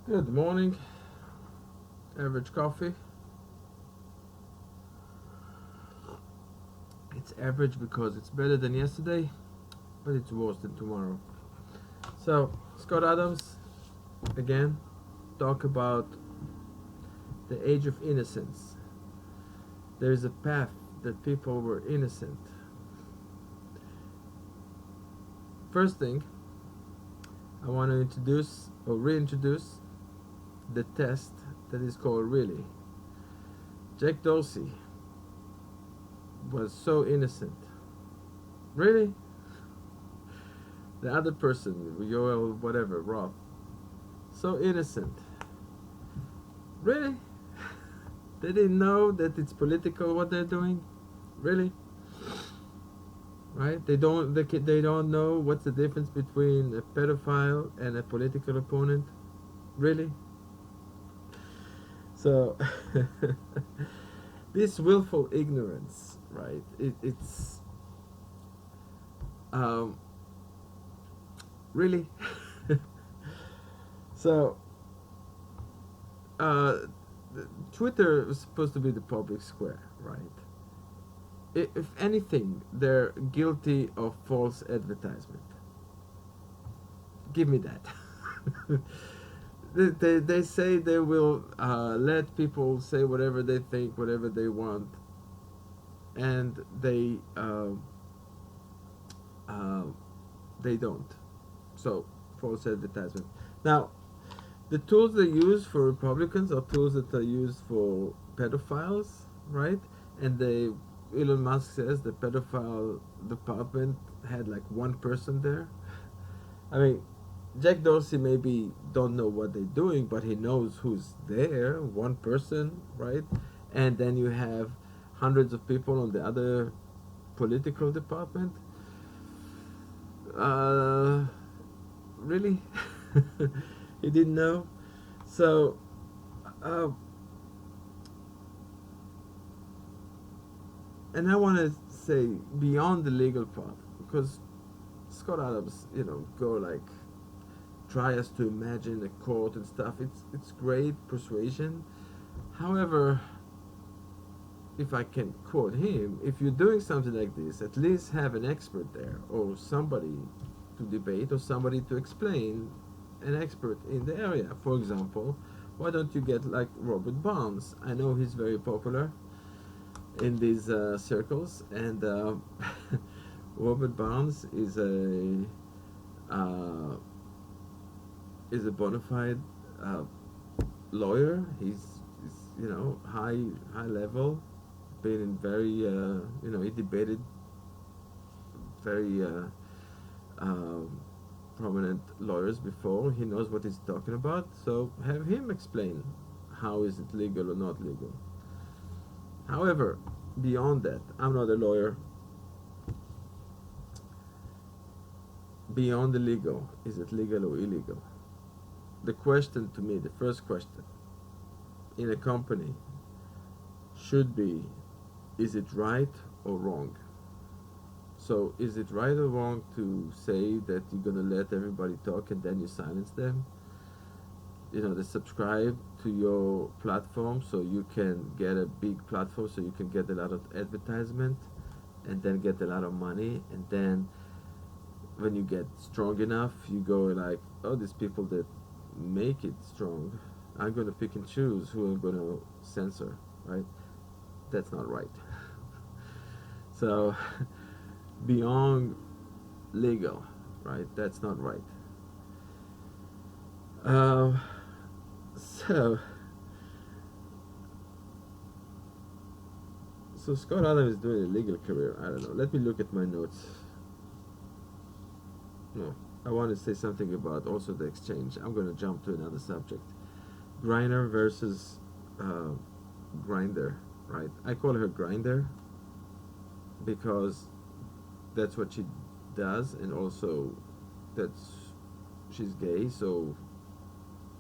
Good morning. Average coffee. It's average because it's better than yesterday, but it's worse than tomorrow. So, Scott Adams, again, talk about the age of innocence. There is a path that people were innocent. First thing, I want to introduce or reintroduce the test that is called really. Jack Dorsey was so innocent. Really? The other person, Joel, whatever, Roth, so innocent. Really? They didn't know that it's political what they're doing? Really? Right? They don't know what's the difference between a pedophile and a political opponent? Really? So this willful ignorance, right? It's um, really. So uh, Twitter is supposed to be the public square, right? If anything, they're guilty of false advertisement. Give me that. They say they will let people say whatever they think, whatever they want, and uh, they don't. So false advertisement. Now, the tools they use for Republicans are tools that are used for pedophiles, right? And Elon Musk says the pedophile department had like one person there. I mean, Jack Dorsey maybe don't know what they're doing, but he knows who's there, one person, right? And then you have hundreds of people on the other political department. Uh, really? He didn't know. So, uh, and I want to say beyond the legal part, because Scott Adams, go like try us to imagine a court and stuff. It's great persuasion. However, if I can quote him, if you're doing something like this, at least have an expert there or somebody to debate or somebody to explain, an expert in the area. For example, why don't you get like Robert Barnes? I know he's very popular in these circles, and Robert Barnes uh, is a bona fide uh, lawyer. He's high level, been in very he debated very um, prominent lawyers before. He knows what he's talking about. So have him explain how is it legal or not legal. However, beyond that, I'm not a lawyer. Beyond the legal, is it legal or illegal? The question to me, the first question in a company should be, is it right or wrong? So is it right or wrong to say that you're gonna let everybody talk and then you silence them? They subscribe to your platform so you can get a big platform, so you can get a lot of advertisement and then get a lot of money, and then when you get strong enough you go like, oh, these people that make it strong, I'm gonna pick and choose who I'm gonna censor, right? That's not right. So beyond legal, right? That's not right. Um, so so Scott Adams is doing a legal career. I don't know. Let me look at my notes. No, I want to say something about also the exchange. I'm going to jump to another subject. Griner versus uh, Grinder, right? I call her Grinder because that's what she does, and also that's she's gay, so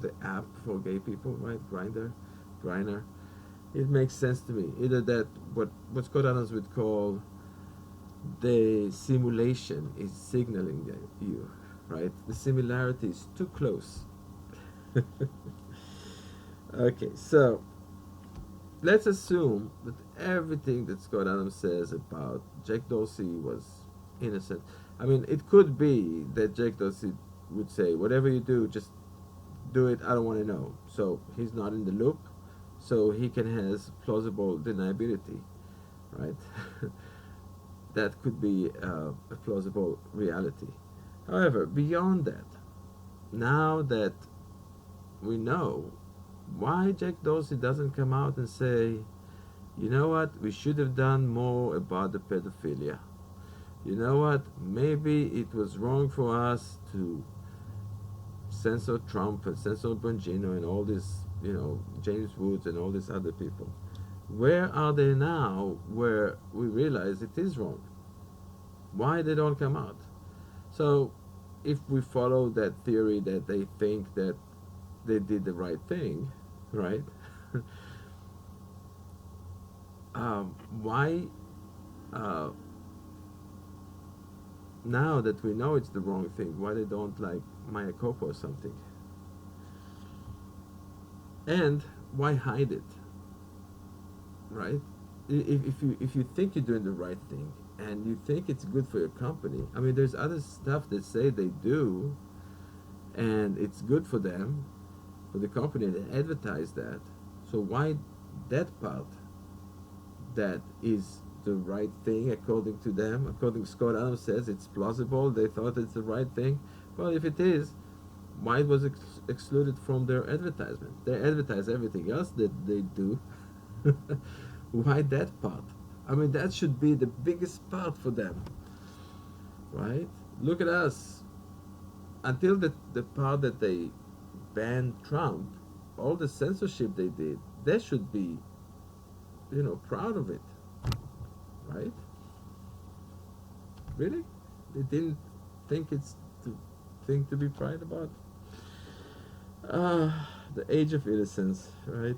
the app for gay people, right? Griner. It makes sense to me. Either that, what Scott Adams would call the simulation is signaling you, right? The similarity is too close. Okay, so let's assume that everything that Scott Adams says about Jack Dorsey was innocent. I mean, it could be that Jack Dorsey would say, whatever you do, just do it. I don't want to know. So he's not in the loop. So he can has plausible deniability, right? That could be a plausible reality. However, beyond that, now that we know, why Jack Dorsey doesn't come out and say, you know what, we should have done more about the pedophilia. You know what, maybe it was wrong for us to censor Trump and censor Bongino and all this, James Woods and all these other people. Where are they now where we realize it is wrong? Why they don't come out? So if we follow that theory that they think that they did the right thing, right? Why, uh, now that we know it's the wrong thing, why they don't like Maya Copa or something? And why hide it, right? If you think you're doing the right thing and you think it's good for your company, I mean, there's other stuff that say they do, and it's good for them, for the company, they advertise that. So why that part that is the right thing according to them, according to Scott Adams says it's plausible, they thought it's the right thing. Well, if it is, why it was excluded from their advertisement? They advertise everything else that they do. Why that part? I mean, that should be the biggest part for them, right? Look at us. Until the part that they banned Trump, all the censorship they did, they should be, proud of it, right? Really? They didn't think it's the thing to be proud about? The age of innocence, right?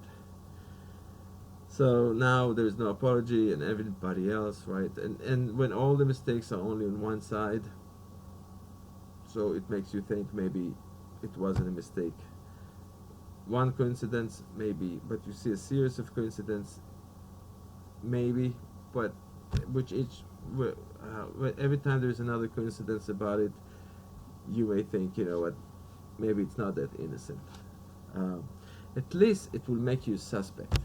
So now there's no apology and everybody else, right? And when all the mistakes are only on one side, so it makes you think maybe it wasn't a mistake. One coincidence, maybe, but you see a series of coincidences, maybe, but which each, every time there's another coincidence about it, you may think, you know what, maybe it's not that innocent. Um, at least it will make you suspect.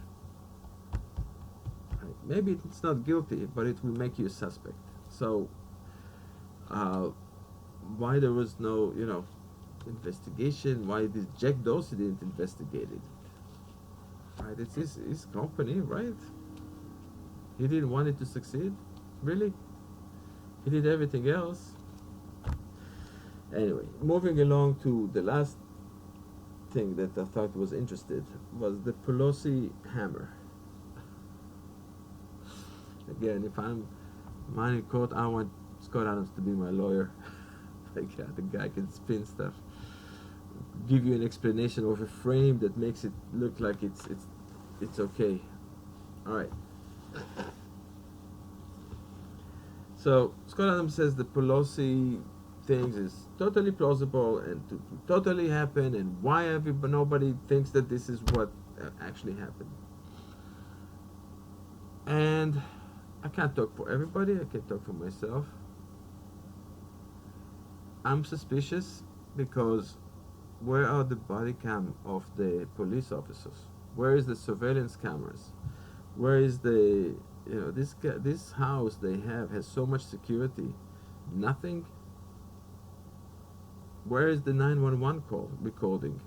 Right? Maybe it's not guilty, but it will make you a suspect. So, uh, why there was no, investigation? Why this Jack Dorsey didn't investigate it? Right? It's his company, right? He didn't want it to succeed, really. He did everything else. Anyway, moving along to the last thing that I thought was interesting was the Pelosi hammer. Again, if I'm in court, I want Scott Adams to be my lawyer. Like, yeah, the guy can spin stuff, give you an explanation of a frame that makes it look like it's okay. All right. So Scott Adams says the Pelosi things is totally plausible and to totally happen, and why nobody thinks that this is what actually happened. And I can't talk for everybody, I can talk for myself. I'm suspicious because where are the body cam of the police officers? Where is the surveillance cameras? Where is the, this house they have has so much security, nothing. Where is the 911 call recording?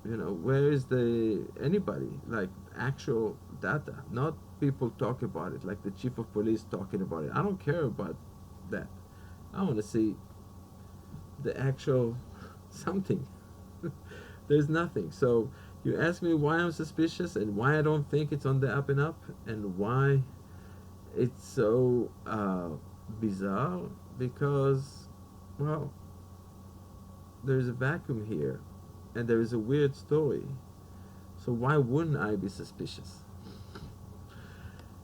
Where is the anybody, like actual data, not people talk about it like the chief of police talking about it. I don't care about that. I want to see the actual something. There's nothing. So you ask me why I'm suspicious and why I don't think it's on the up and up and why it's so bizarre, because, well, there's a vacuum here and there is a weird story. So why wouldn't I be suspicious?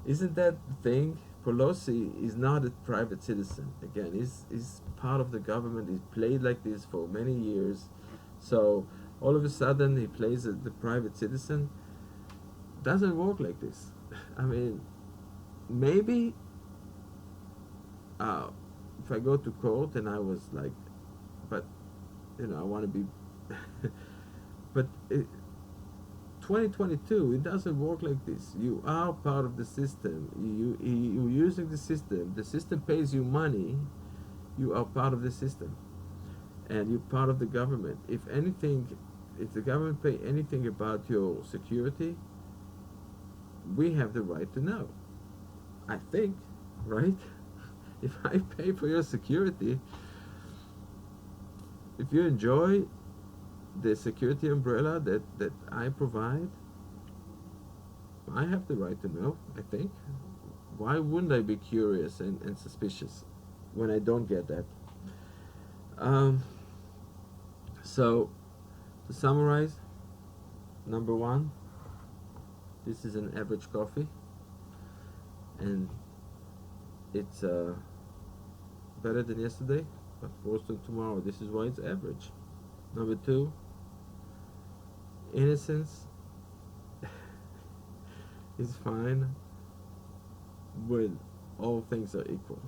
Isn't that the thing? Pelosi is not a private citizen. Again, he's part of the government. He's played like this for many years. So all of a sudden he plays the private citizen. Doesn't work like this. I mean, maybe if I go to court and I was like, but I want to be, but 2022, it doesn't work like this. You are part of the system. You're using the system. The system pays you money. You are part of the system, and you're part of the government. If anything, if the government pay anything about your security, we have the right to know. I think, right? If I pay for your security, if you enjoy the security umbrella that I provide, I have the right to know, I think. Why wouldn't I be curious and suspicious when I don't get that? Um, so, to summarize, number one, this is an average coffee, and it's better than yesterday, but worse than tomorrow. This is why it's average. Number two, innocence is fine when all things are equal,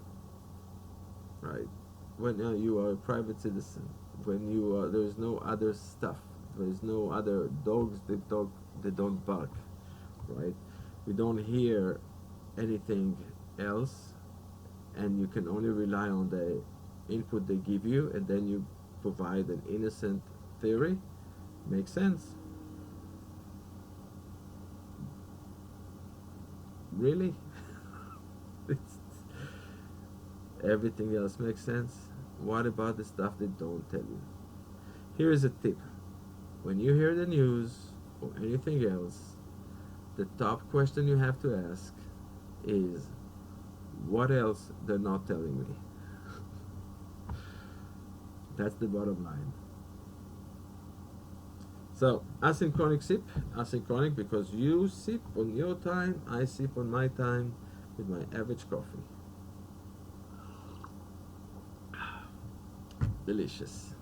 right? When you are a private citizen, when you are, there is no other stuff, there is no other dogs that don't bark, right? We don't hear anything else, and you can only rely on the input they give you, and then you provide an innocent theory. Makes sense. Really? It's, everything else makes sense. What about the stuff they don't tell you? Here is a tip. When you hear the news or anything else, the top question you have to ask is, what else they're not telling me? That's the bottom line. So, asynchronic because you sip on your time, I sip on my time with my average coffee. Delicious.